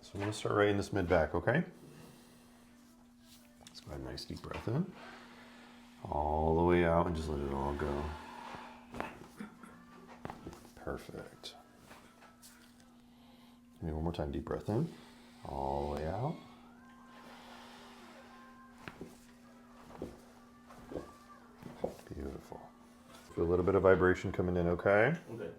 So I'm going to start right in this mid back, okay? Let's go ahead, nice deep breath in. All the way out and just let it all go. Perfect. Give me one more time, deep breath in. All the way out. Beautiful. Feel a little bit of vibration coming in, okay? Okay.